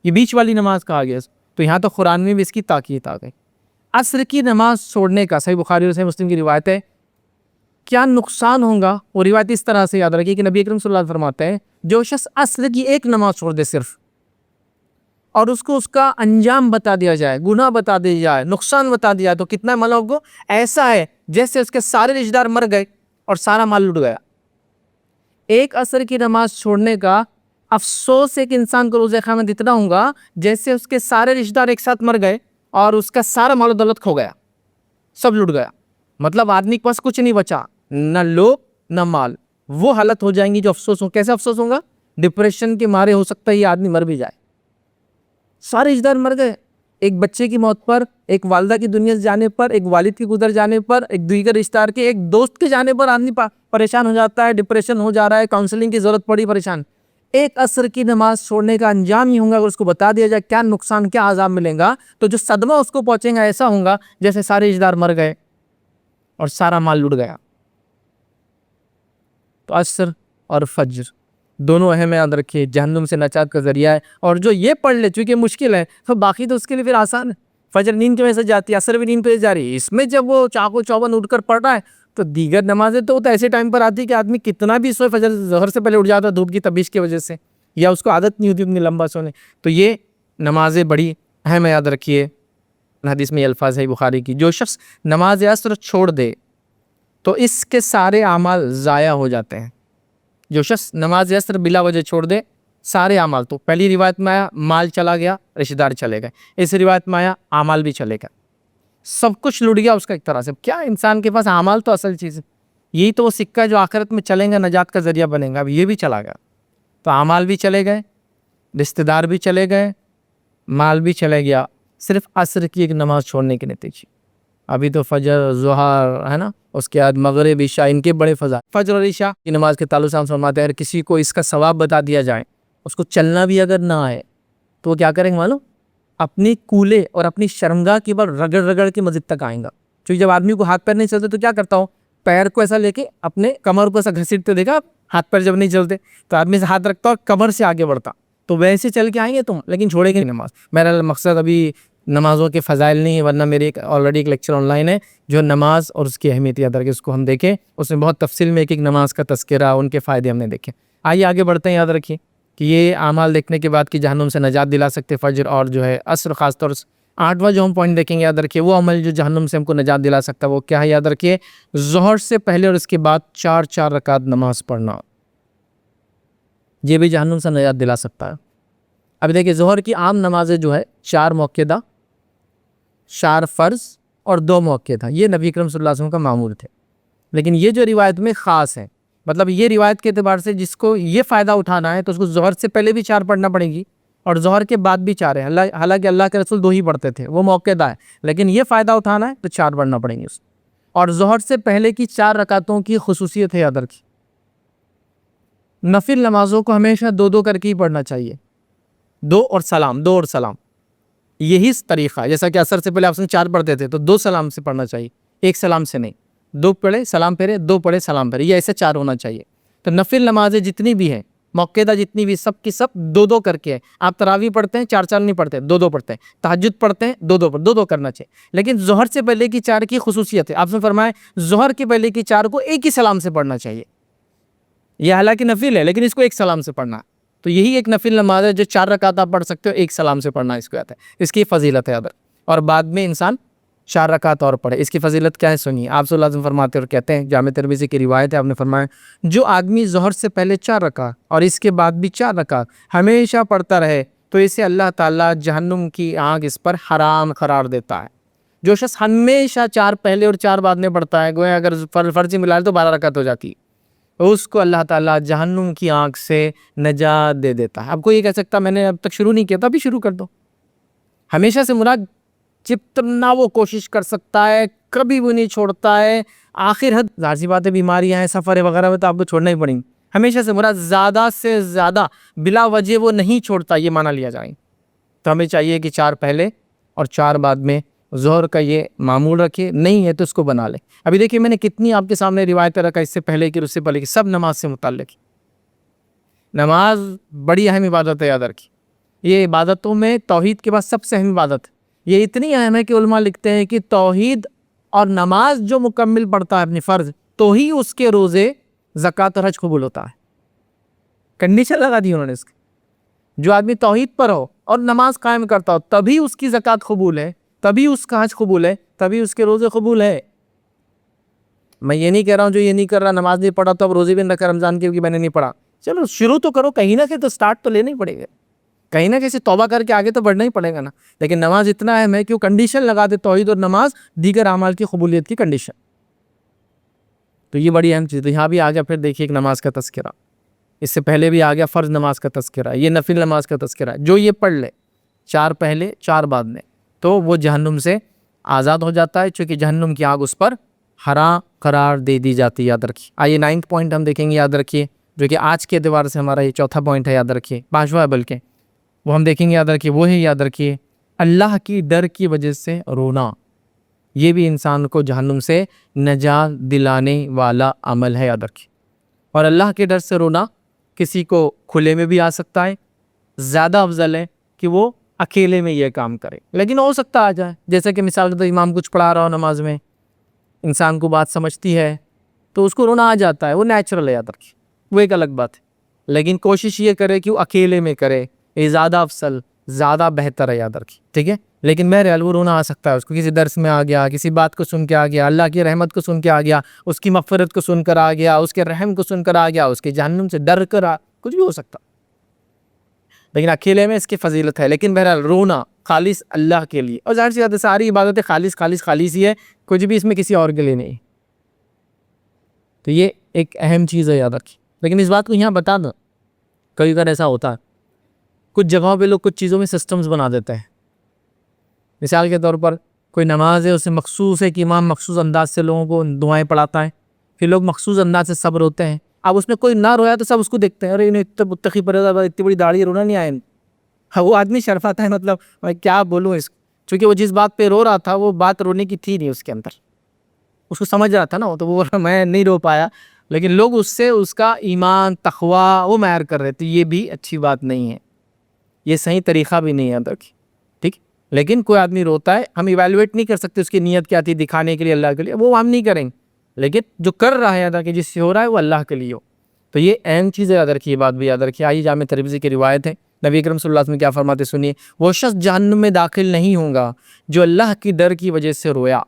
یہ بیچ والی نماز کہا گیا. تو یہاں تو قرآن میں بھی اس کی تاکید آ گئی. عصر کی نماز چھوڑنے کا صحیح بخاری اور صحیح مسلم کی روایت ہے، کیا نقصان ہوگا؟ وہ روایت اس طرح سے یاد رکھیے کہ نبی اکرم صلی اللہ علیہ وسلم فرماتے ہیں جو شخص عصر کی ایک نماز چھوڑ دے صرف، اور اس کو اس کا انجام بتا دیا جائے، گناہ بتا دیا جائے، نقصان بتا دیا جائے، تو کتنا مطلب کو ایسا ہے جیسے اس کے سارے رشتہ دار مر گئے اور سارا مال لٹ گیا. ایک عصر کی نماز چھوڑنے کا افسوس ایک انسان کو روز قیامت اتنا ہوگا جیسے اس کے سارے رشتہ دار ایک ساتھ مر گئے اور اس کا سارا مال و دولت کھو گیا، سب لٹ گیا. مطلب آدمی کے پاس کچھ نہیں بچا، نہ لوگ نہ مال. وہ حالت ہو جائیں گی جو افسوس ہو. کیسے افسوس ہوگا؟ ڈپریشن کے مارے ہو سکتا ہے یہ آدمی مر بھی جائے، سارے رشتہ دار مر گئے. ایک بچے کی موت پر، ایک والدہ کی دنیا سے جانے پر، ایک والد کی گزر جانے پر، ایک دیگر رشتہ دار کے، ایک دوست کے جانے پر آدمی پریشان ہو جاتا ہے، ڈپریشن ہو جا رہا ہے، کاؤنسلنگ کی ضرورت پڑی، پریشان. ایک عصر کی نماز چھوڑنے کا انجام ہی ہوگا اگر اس کو بتا دیا جائے کیا نقصان کیا عذاب ملے گا، تو جو صدمہ اس کو پہنچے گا ایسا ہوگا جیسے سارے رشتہ دار مر گئے اور سارا مال لٹ گیا. تو عصر اور فجر دونوں اہم یاد رکھیے، جہنم سے نجات کا ذریعہ ہے. اور جو یہ پڑھ لے چونکہ مشکل ہے تو باقی تو اس کے لیے پھر آسان ہے. فجر نیند کی وجہ سے جاتی ہے، عصر بھی نیند پہ جا رہی ہے، اس میں جب وہ چاقو چوبند اٹھ کر پڑھ رہا ہے تو دیگر نمازیں تو ایسے ٹائم پر آتی ہے کہ آدمی کتنا بھی سوئے، فجر ظہر سے پہلے اٹھ جاتا ہے دھوپ کی تبیش کی وجہ سے، یا اس کو عادت نہیں ہوتی اتنی لمبا سونے. تو یہ نمازیں بڑی اہم یاد رکھیے. حدیث میں یہ الفاظ ہے بخاری کی، جو شخص نماز عصر چھوڑ دے تو اس کے سارے اعمال ضائع ہو جاتے ہیں. جو شخص نماز عصر بلا وجہ چھوڑ دے سارے اعمال، تو پہلی روایت میں آیا مال چلا گیا، رشتہ دار چلے گئے، اس روایت میں آیا اعمال بھی چلے گئے، سب کچھ لٹ گیا اس کا ایک طرح سے. کیا انسان کے پاس اعمال تو اصل چیز ہے، یہی تو وہ سکہ جو آخرت میں چلیں گا، نجات کا ذریعہ بنے گا. اب یہ بھی چلا گیا تو اعمال بھی چلے گئے، رشتہ دار بھی چلے گئے، مال بھی چلے گیا، صرف عصر کی ایک نماز چھوڑنے کے نتیجے. ابھی تو فجر، ظہر ہے نا، اس کے بعد مغرب، عشاء، ان کے بڑے فضائل. فجر اور عشاء کی نماز کے تعلق سے ہم فرماتے ہیں اگر کسی کو اس کا ثواب بتا دیا جائے، اس کو چلنا بھی اگر نہ آئے تو وہ کیا کریں گے معلوم؟ اپنی کولے اور اپنی شرمگاہ کی بار رگڑ رگڑ کے مسجد تک آئیں گا. کیونکہ جب آدمی کو ہاتھ پیر نہیں چلتے تو کیا کرتا ہوں، پیر کو ایسا لے کے اپنے کمر کو ایسا گھسیٹتے دیکھا، ہاتھ پیر جب نہیں چلتے تو آدمی سے ہاتھ رکھتا اور کمر سے آگے بڑھتا. تو ویسے چل کے آئیں گے تم، لیکن چھوڑیں گے نماز. میرا مقصد ابھی نمازوں کے فضائل نہیں ہے، ورنہ میری آلریڈی ایک لیکچر آن لائن ہے جو نماز اور اس کی اہمیت یاد رکھے، اس کو ہم دیکھیں. اس میں بہت تفصیل میں ایک ایک نماز کا تذکرہ، ان کے فائدے ہم نے دیکھے. آئیے آگے بڑھتے ہیں. یاد رکھیے کہ یہ اعمال دیکھنے کے بعد کہ جہنم سے نجات دلا سکتے فجر اور جو ہے عصر. خاص طور سے 8واں جو ہم پوائنٹ دیکھیں گے، یاد رکھیے وہ عمل جو جہنم سے ہم کو نجات دلا سکتا ہے وہ کیا ہے؟ یاد رکھیے ظہر سے پہلے اور اس کے بعد 4 رکعت نماز پڑھنا، یہ بھی جہنم سے نجات دلا سکتا ہے. اب دیکھیے ظہر کی عام نمازیں جو ہے 4 موقعہ، 4 فرض اور 2 موقعہ، یہ نبی اکرم صلی اللہ علیہ وسلم کا معمول تھے. لیکن یہ جو روایت میں خاص ہے، مطلب یہ روایت کے اعتبار سے جس کو یہ فائدہ اٹھانا ہے تو اس کو ظہر سے پہلے بھی 4 پڑھنا پڑے گی اور ظہر کے بعد بھی 4 ہے. حالانکہ اللہ کے رسول 2 ہی پڑھتے تھے، وہ موقع ہے، لیکن یہ فائدہ اٹھانا ہے تو 4 پڑھنا پڑیں گے. اور ظہر سے پہلے کی 4 رکعتوں کی خصوصیت ہے، یاد رکھیے نفل نمازوں کو ہمیشہ دو دو کر کے ہی پڑھنا چاہیے، دو اور سلام، یہی طریقہ ہے۔ جیسا کہ عصر سے پہلے آپ 4 پڑھتے تھے تو 2 سلام سے پڑھنا چاہیے، ایک سلام سے نہیں، 2 پڑھے سلام پھیرے، 2 پڑھے سلام پھیرے، یہ ایسے 4 ہونا چاہیے۔ تو نفل نمازیں جتنی بھی ہیں، موقعہ جتنی بھی، سب کی سب دو دو کر کے ہے۔ آپ تراویح پڑھتے ہیں 4 نہیں پڑھتے، 2 پڑھتے ہیں، تہجد پڑھتے ہیں 2 کرنا چاہیے۔ لیکن ظہر سے پہلے کی 4 کی خصوصیت ہے، آپ نے فرمایا ظہر کے پہلے کی 4 کو ایک ہی سلام سے پڑھنا چاہیے۔ یہ حالانکہ نفل ہے لیکن اس کو ایک سلام سے پڑھنا ہے۔ تو یہی ایک نفل نماز ہے جو 4 رکعت آپ پڑھ سکتے ہو، ایک سلام سے پڑھنا اس کو آتا ہے، اس کی فضیلت ہے ادھر۔ اور بعد میں انسان 4 رکعت اور پڑھے، اس کی فضیلت کیا ہے سنیے۔ آپ صلی اللہ علیہ وسلم فرماتے اور کہتے ہیں، جامع ترمذی کی روایت ہے، آپ نے فرمایا جو آدمی ظہر سے پہلے 4 رکعت اور اس کے بعد بھی 4 رکعت ہمیشہ پڑھتا رہے تو اسے اللہ تعالیٰ جہنم کی آگ اس پر حرام قرار دیتا ہے۔ جو شخص ہمیشہ 4 پہلے اور 4 بعد میں پڑھتا ہے، گویا اگر فرض ملا لے تو 12 رکعت ہو جاتی ہے، اس کو اللہ تعالیٰ جہنم کی آگ سے نجات دے دیتا ہے۔ اب کوئی یہ کہہ سکتا میں نے اب تک شروع نہیں کیا تھا، ابھی شروع کر دو۔ ہمیشہ سے مراد جتنا وہ کوشش کر سکتا ہے، کبھی وہ نہیں چھوڑتا ہے، آخر حد ظاہر سی باتیں بیماریاں ہیں، سفر وغیرہ میں تو آپ کو چھوڑنا ہی پڑیں گے۔ ہمیشہ سے مراد زیادہ سے زیادہ بلا وجہ وہ نہیں چھوڑتا، یہ مانا لیا جائے۔ تو ہمیں چاہیے کہ 4 پہلے اور 4 بعد میں ظہر کا یہ معمول رکھے، نہیں ہے تو اس کو بنا لے۔ ابھی دیکھیے میں نے کتنی آپ کے سامنے روایتیں رکھا، اس سے پہلے کی اس سے پہلے کی، سب نماز سے متعلق۔ نماز بڑی اہم عبادت ہے، یاد رکھیے۔ یہ عبادتوں میں توحید کے بعد سب سے اہم عبادت ہے۔ یہ اتنی اہم ہے کہ علماء لکھتے ہیں کہ توحید اور نماز جو مکمل پڑھتا ہے اپنی فرض، تو ہی اس کے روزے، زکوٰۃ اور حج قبول ہوتا ہے۔ کنڈیشن لگا دی انہوں نے اس کی، جو آدمی توحید پر ہو اور نماز قائم کرتا ہو تبھی اس کی زکوٰۃ قبول ہے، تبھی اس کا حج قبول ہے، تبھی اس کے روزے قبول ہے۔ میں یہ نہیں کہہ رہا ہوں جو یہ نہیں کر رہا، نماز نہیں پڑھا تو اب روزے بھی نہ رکھا رمضان کے کہ میں نے نہیں پڑھا۔ چلو شروع تو کرو، کہیں نہ کہیں تو سٹارٹ تو لینا ہی پڑے گا، کہیں نہ کہیں توبہ کر کے آگے تو بڑھنا ہی پڑے گا نا۔ لیکن نماز اتنا اہم ہے کہ وہ کنڈیشن لگا دے، توحید اور نماز دیگر اعمال کی قبولیت کی کنڈیشن۔ تو یہ بڑی اہم چیز ہے۔ یہاں بھی آ گیا، پھر دیکھیے ایک نماز کا تذکرہ، اس سے پہلے بھی آ گیا فرض نماز کا تذکرہ، یہ نفل نماز کا تذکرہ ہے۔ جو یہ پڑھ لے 4 پہلے 4 بعد میں، تو وہ جہنم سے آزاد ہو جاتا ہے، چونکہ جہنم کی آگ اس پر حرام قرار دے دی جاتی ہے، یاد رکھیے۔ آئیے 9 پوائنٹ ہم دیکھیں گے، یاد رکھیے، جو کہ آج کے اعتبار سے ہمارا یہ 4تھا پوائنٹ ہے، یاد رکھیے، 5واں ہے بلکہ، وہ ہم دیکھیں گے، یاد رکھیے، وہ ہے، یاد رکھیے، اللہ کی ڈر کی وجہ سے رونا۔ یہ بھی انسان کو جہنم سے نجات دلانے والا عمل ہے، یاد رکھیے۔ اور اللہ کے ڈر سے رونا کسی کو کھلے میں بھی آ سکتا ہے، زیادہ افضل ہے کہ وہ اکیلے میں یہ کام کرے، لیکن ہو سکتا آ جائے، جیسے کہ مثال کے طور امام کچھ پڑھا رہا ہو نماز میں، انسان کو بات سمجھتی ہے تو اس کو رونا آ جاتا ہے، وہ نیچرل ہے، یاد رکھیے، وہ ایک الگ بات ہے۔ لیکن کوشش یہ کرے کہ وہ اکیلے میں کرے، یہ زیادہ افضل، زیادہ بہتر ہے، یاد رکھیے، ٹھیک ہے۔ لیکن بہرحال وہ رونا آ سکتا ہے، اس کو کسی درس میں آ گیا، کسی بات کو سن کے آ گیا، اللہ کی رحمت کو سن کے آ گیا، اس کی مغفرت کو سن کر آ گیا، اس کے رحم کو سن کر آ گیا، اس کے جہنم سے ڈر کر کچھ بھی ہو سکتا، لیکن اکیلے میں اس کی فضیلت ہے۔ لیکن بہرحال رونا خالص اللہ کے لیے، اور ظاہر سی بات ہے ساری عبادتیں خالص ہی ہے، کچھ بھی اس میں کسی اور کے لیے نہیں۔ تو یہ ایک اہم چیز ہے، یاد رکھیے۔ لیکن اس بات کو یہاں بتا دوں، کئی بار ایسا ہوتا ہے، کچھ جگہوں پہ لوگ کچھ چیزوں میں سسٹمز بنا دیتے ہیں۔ مثال کے طور پر کوئی نماز ہے، اسے مخصوص ہے کہ امام مخصوص انداز سے لوگوں کو دعائیں پڑھاتا ہے، پھر لوگ مخصوص انداز سے صبر ہوتے ہیں۔ اب اس میں کوئی نہ رویا تو سب اس کو دیکھتے ہیں، ارے انہیں اتنے متقی پرہیزگار، اتنی بڑی داڑھی، رونا نہیں آیا۔ ہاں، وہ آدمی شرفاتا ہے، مطلب میں کیا بولوں اس، چونکہ وہ جس بات پہ رو رہا تھا وہ بات رونے کی تھی نہیں اس کے اندر، اس کو سمجھ رہا تھا نا، تو وہ میں نہیں رو پایا، لیکن لوگ اس سے اس کا ایمان، تقوی وہ معیار کر رہے تھے۔ یہ بھی اچھی بات نہیں ہے، یہ صحیح طریقہ بھی نہیں ہے، یاد رکھیے، ٹھیک۔ لیکن کوئی آدمی روتا ہے، ہم ایویلویٹ نہیں کر سکتے اس کی نیت کیا تھی، دکھانے کے لیے، اللہ کے لیے، وہ ہم نہیں کریں گے، لیکن جو کر رہا ہے، یاد رکھیے، جس سے ہو رہا ہے وہ اللہ کے لیے ہو۔ تو یہ اہم چیز ہے، یاد رکھیے، یہ بات بھی یاد رکھیے۔ آئیے جامع ترمذی کی روایت ہے، نبی اکرم صلی اللہ علیہ وسلم کیا فرماتے سنیے، وہ شخص جہنم میں داخل نہیں ہوگا جو اللہ کی ڈر کی وجہ سے رویا۔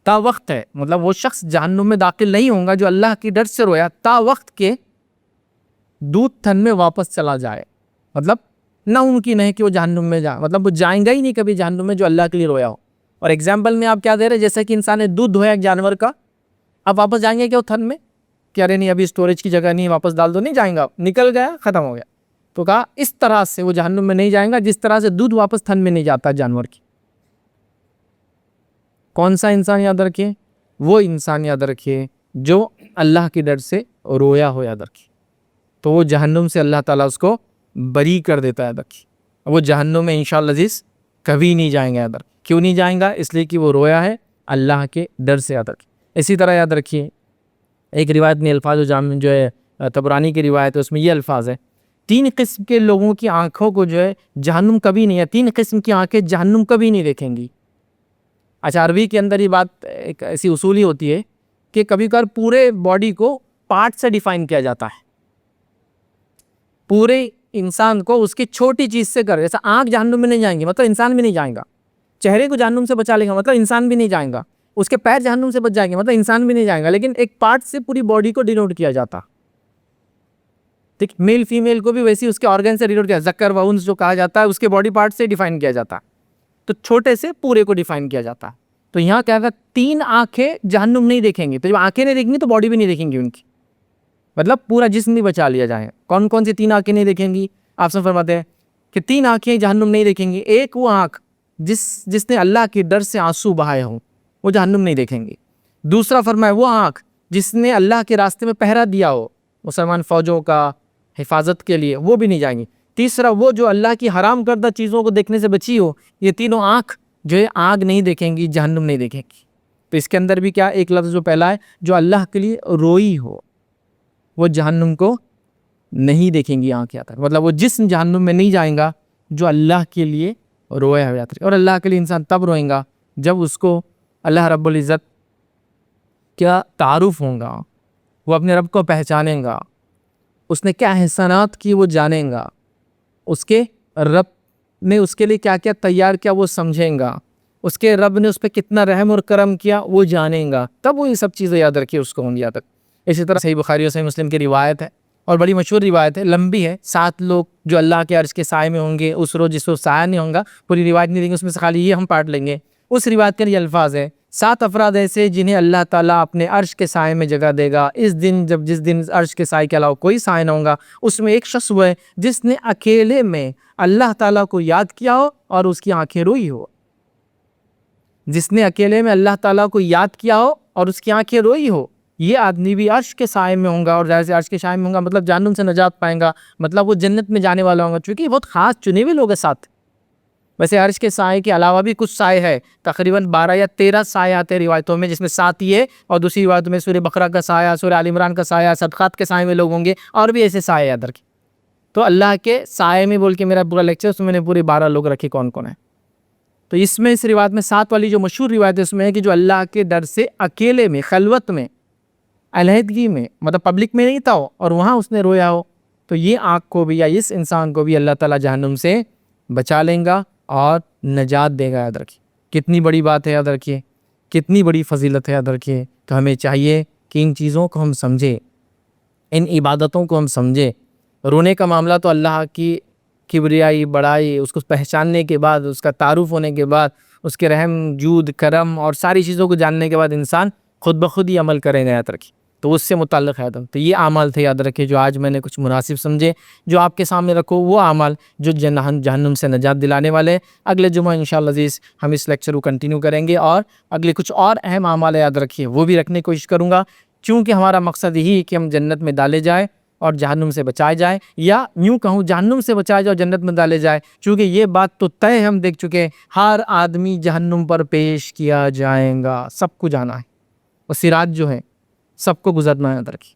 تا وقت ہے، مطلب وہ شخص جہنم میں داخل نہیں ہوگا جو اللہ کی ڈر سے رویا تا وقت کے دودھ تھن میں واپس چلا جائے۔ مطلب نہ ممکن ہے کہ وہ جہنم میں جائے، مطلب وہ جائیں گا ہی نہیں کبھی جہنم میں جو اللہ کے لیے رویا ہو۔ اور ایگزامپل میں آپ کیا دے رہے، جیسا کہ انسان نے دودھ دھویا ایک جانور کا، اب واپس جائیں گے کیا وہ تھن میں، کہ ارے نہیں ابھی سٹوریج کی جگہ نہیں، واپس ڈال دو، نہیں جائیں گا، نکل گیا، ختم ہو گیا۔ تو کہا اس طرح سے وہ جہنم میں نہیں جائیں گا جس طرح سے دودھ واپس تھن میں نہیں جاتا جانور کی۔ کون سا انسان، یاد رکھیے، وہ انسان یاد رکھیے جو اللہ کی ڈر سے رویا ہو، یاد رکھیے۔ تو وہ جہنم سے اللہ تعالیٰ اس کو بری کر دیتا ہے. دیکھیے وہ جہنم میں انشاءاللہ عزیز کبھی نہیں جائیں گے. کیوں نہیں جائیں گا؟ اس لیے کہ وہ رویا ہے اللہ کے ڈر سے. اسی طرح یاد رکھیے ایک روایت میں الفاظ جو ہے طبرانی کی روایت ہے، اس میں یہ الفاظ ہے 3 قسم کے لوگوں کی آنکھوں کو جو ہے جہنم کبھی نہیں ہے، 3 قسم کی آنکھیں جہنم کبھی نہیں دیکھیں گی. اچھا عربی کے اندر یہ بات ایک ایسی اصولی ہوتی ہے کہ کبھی کبھار پورے باڈی کو پارٹ سے ڈیفائن کیا جاتا ہے، پورے انسان کو اس کی چھوٹی چیز سے کر. جیسا آنکھ جہنم میں نہیں جائیں گی مطلب انسان بھی نہیں جائیں گا، چہرے کو جہنم سے بچا لے گا مطلب انسان بھی نہیں جائیں گا، اس کے پیر جہنم سے بچ جائیں گے مطلب انسان بھی نہیں جائیں گا. لیکن ایک پارٹ سے پوری باڈی کو ڈینوٹ کیا جاتا. ٹھیک، میل فیمیل کو بھی ویسی اس کے آرگن سے ڈینوٹ کیا، ذکر و انث جو کہا جاتا ہے اس کے باڈی پارٹ سے ڈیفائن کیا جاتا ہے، تو چھوٹے سے پورے کو ڈیفائن کیا جاتا ہے. تو یہاں کیا ہے 3 آنکھیں جہنم نہیں دیکھیں گی. تو جب آنکھیں نہیں دیکھیں گی تو باڈی بھی نہیں دیکھیں گی ان کی، مطلب پورا جسم بھی بچا لیا جائے. کون کون سی 3 آنکھیں نہیں دیکھیں گی؟ آپ سے فرماتے ہیں کہ 3 آنکھیں جہنم نہیں دیکھیں گی. ایک وہ آنکھ جس نے اللہ کے ڈر سے آنسو بہائے ہوں وہ جہنم نہیں دیکھیں گی. دوسرا فرمایا وہ آنکھ جس نے اللہ کے راستے میں پہرا دیا ہو مسلمان فوجوں کا حفاظت کے لیے، وہ بھی نہیں جائیں گی. تیسرا وہ جو اللہ کی حرام کردہ چیزوں کو دیکھنے سے بچی ہو. یہ تینوں آنکھ جو ہے آگ نہیں دیکھیں گی، جہنم نہیں دیکھیں گی. تو اس کے اندر بھی کیا ایک لفظ جو پہلا ہے جو اللہ کے لیے روئی ہو وہ جہنم کو نہیں دیکھیں گی آنکھ. آتا ہے مطلب وہ جسم جہنم میں نہیں جائیں گا جو اللہ کے لیے رویا ہو جاتا ہے. اور اللہ کے لیے انسان تب روئیں گا جب اس کو اللہ رب العزت کیا تعارف ہوں گا، وہ اپنے رب کو پہچانیں گا، اس نے کیا احسانات کی وہ جانیں گا، اس کے رب نے اس کے لیے کیا کیا تیار کیا وہ سمجھیں گا، اس کے رب نے اس پہ کتنا رحم اور کرم کیا وہ جانیں گا. تب وہ یہ سب چیزیں یاد رکھیے اس کو ہوں گی یاد رکھ. اسی طرح صحیح بخاری اور صحیح مسلم کی روایت ہے اور بڑی مشہور روایت ہے، لمبی ہے. 7 لوگ جو اللہ کے عرش کے سائے میں ہوں گے اس روز جس روز سایہ نہیں ہوگا. پوری روایت نہیں دیں گے، اس میں سے خالی یہ ہم پارٹ لیں گے. اس روایت کے یہ الفاظ ہے 7 افراد ایسے جنہیں اللہ تعالیٰ اپنے عرش کے سائے میں جگہ دے گا اس دن جس دن عرش کے سائے کے علاوہ کوئی سائے نہ ہوگا. اس میں ایک شخص وہ ہے جس نے اکیلے میں اللہ تعالیٰ کو یاد کیا ہو اور اس کی آنکھیں روئی ہو. جس نے اکیلے میں اللہ تعالیٰ کو یاد کیا ہو اور اس کی آنکھیں روئی ہو، یہ آدمی بھی عرش کے سائے میں ہوگا. اور جیسے عرش کے سائے میں ہوگا مطلب جہنم سے نجات پائیں گا، مطلب وہ جنت میں جانے والا ہوگا. چونکہ یہ بہت خاص چنے ہوئے لوگ ہیں 7. ویسے عرش کے سائے کے علاوہ بھی کچھ سائے ہے، تقریباً 12 یا 13 سائے آتے ہیں روایتوں میں، جس میں 7 یہ اور دوسری روایتوں میں سورہ بقرہ کا سایہ، سورہ آل عمران کا سایہ، صدقات کے سائے میں لوگ ہوں گے اور بھی ایسے سائے یاد رکھیں. تو اللہ کے سائے میں بول کے میرا پورا لیکچر اس میں نے پورے 12 لوگ رکھے کون کون ہیں. تو اس میں اس روایت میں 7 والی جو مشہور روایت ہے اس میں ہے کہ جو اللہ کے ڈر سے اکیلے میں خلوت میں علیحدگی میں مطلب پبلک میں نہیں تھا ہو اور وہاں اس نے رویا ہو، تو یہ آنکھ کو بھی یا اس انسان کو بھی اللہ تعالیٰ جہنم سے بچا لیں گا اور نجات دے گا. یاد رکھیے کتنی بڑی بات ہے، یاد رکھیے کتنی بڑی فضیلت ہے. یاد رکھیے تو ہمیں چاہیے کہ ان چیزوں کو ہم سمجھیں، ان عبادتوں کو ہم سمجھیں. رونے کا معاملہ تو اللہ کی کبریائی بڑائی اس کو پہچاننے کے بعد، اس کا تعارف ہونے کے بعد، اس کے رحم جود کرم اور ساری چیزوں کو جاننے کے بعد انسان خود بخود ہی عمل کرے گا. یاد رکھیے تو اس سے متعلق ہے. تو یہ اعمال تھے یاد رکھیے جو آج میں نے کچھ مناسب سمجھے، جو آپ کے سامنے رکھو وہ اعمال جو جہنم سے نجات دلانے والے. اگلے جمعہ انشاءاللہ عزیز ہم اس لیکچر کو کنٹینیو کریں گے اور اگلے کچھ اور اہم اعمال یاد رکھیے وہ بھی رکھنے کی کوشش کروں گا، چونکہ ہمارا مقصد یہی ہے کہ ہم جنت میں ڈالے جائیں اور جہنم سے بچائے جائے، یا یوں کہوں جہنم سے بچائے جائے اور جنت میں ڈالے جائے. چونکہ یہ بات تو طے ہم دیکھ چکے ہیں، ہر آدمی جہنم پر پیش کیا جائے گا، سب کو جانا ہے. وہ صراط جو ہے سب کو گزرنا ہے. یاد رکھیے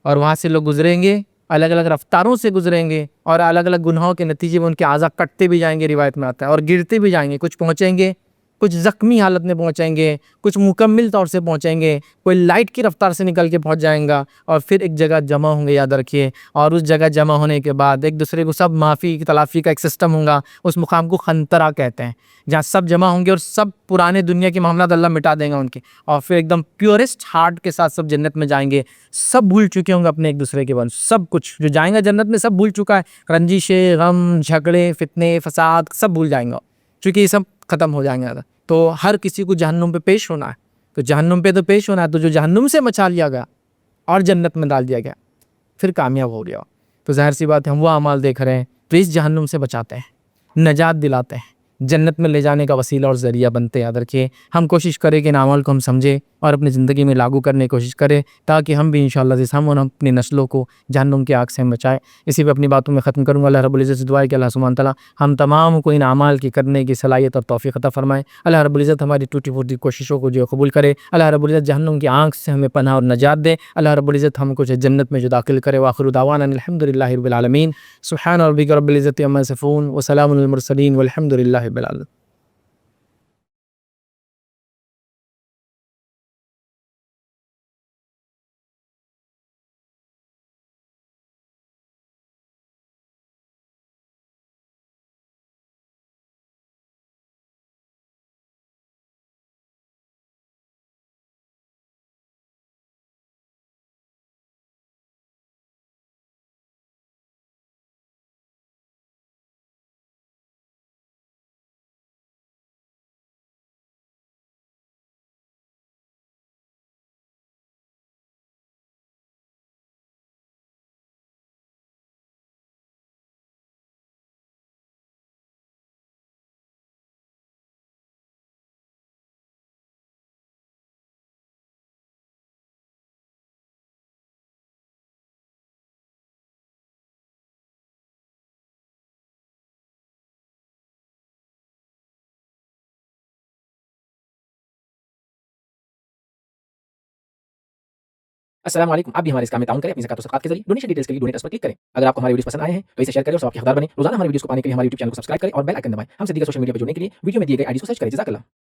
اور وہاں سے لوگ گزریں گے، الگ الگ رفتاروں سے گزریں گے اور الگ الگ گناہوں کے نتیجے میں ان کے اعضاء کٹتے بھی جائیں گے، روایت میں آتا ہے، اور گرتے بھی جائیں گے. کچھ پہنچیں گے، کچھ زخمی حالت میں پہنچیں گے، کچھ مکمل طور سے پہنچیں گے، کوئی لائٹ کی رفتار سے نکل کے پہنچ جائیں گا اور پھر ایک جگہ جمع ہوں گے. یاد رکھیے اور اس جگہ جمع ہونے کے بعد ایک دوسرے کو سب معافی تلافی کا ایک سسٹم ہوگا. اس مقام کو خنترہ کہتے ہیں، جہاں سب جمع ہوں گے اور سب پرانے دنیا کے معاملات اللہ مٹا دیں گا ان کے، اور پھر ایک دم پیورسٹ ہارٹ کے ساتھ سب جنت میں جائیں گے. سب بھول چکے ہوں گے اپنے ایک دوسرے کے بارے میں، سب کچھ جو جائیں گا جنت میں سب بھول چکا ہے، رنجشیں، غم، جھگڑے، فتنے، فساد سب بھول جائیں گا، چونکہ یہ سب ختم ہو جائیں گے. تو ہر کسی کو جہنم پہ پیش ہونا ہے، تو جہنم پہ تو پیش ہونا ہے. تو جو جہنم سے بچا لیا گیا اور جنت میں ڈال دیا گیا پھر کامیاب ہو گیا. تو ظاہر سی بات ہے ہم وہ اعمال دیکھ رہے ہیں تو اس جہنم سے بچاتے ہیں، نجات دلاتے ہیں. جنت میں لے جانے کا وسیلہ اور ذریعہ بنتے ہیں. یاد رکھیے ہم کوشش کریں کہ ان اعمال کو ہم سمجھیں اور اپنی زندگی میں لاگو کرنے کی کوشش کریں تاکہ ہم بھی انشاءاللہ ہم اور اپنی نسلوں کو جہنم کی آگ سے بچائیں. اسی پہ اپنی باتوں میں ختم کروں گا. اللہ رب العزت سے دعا ہے کہ اللہ سبحانہ تعالیٰ ہم تمام کو ان اعمال کی کرنے کی صلاحیت اور توفیق عطا فرمائے. اللہ رب العزت ہماری ٹوٹی پھوٹی کوششوں کو جو قبول کرے. اللہ رب العزت جہنم کی آنکھ سے ہمیں پناہ اور نجات دے. اللہ رب العزت ہم کو جنت میں جو داخل کرے. وآخر دعوانا الحمدللہ رب العالمین. سبحان ربک رب العزت عما یصفون وسلام علی المرسلین والحمدللہ رب العالمین. السلام علیکم. آپ بھی ہمارے اس کام میں تعاون کریں اپنی زکات و صدقات کے ذریعے. ڈونیشن ڈیٹیلز کے لیے ڈونیٹ پر کلک کریں. اگر آپ کو ہماری ویڈیوز پسند آئے ہیں تو اسے شیئر کریں اور ثواب کے حقدار بنیں. روزانہ ہماری ویڈیوز کو پانے کے لیے ہمارے یوٹیوب چینل کو سبسکرائب کریں اور بیل آئکن دبائیں. ہم سے دیگر سوشل میڈیا پر جڑنے کے لیے ویڈیو میں دیے گئے آئی ڈی کو سرچ کریں. جزاک اللہ.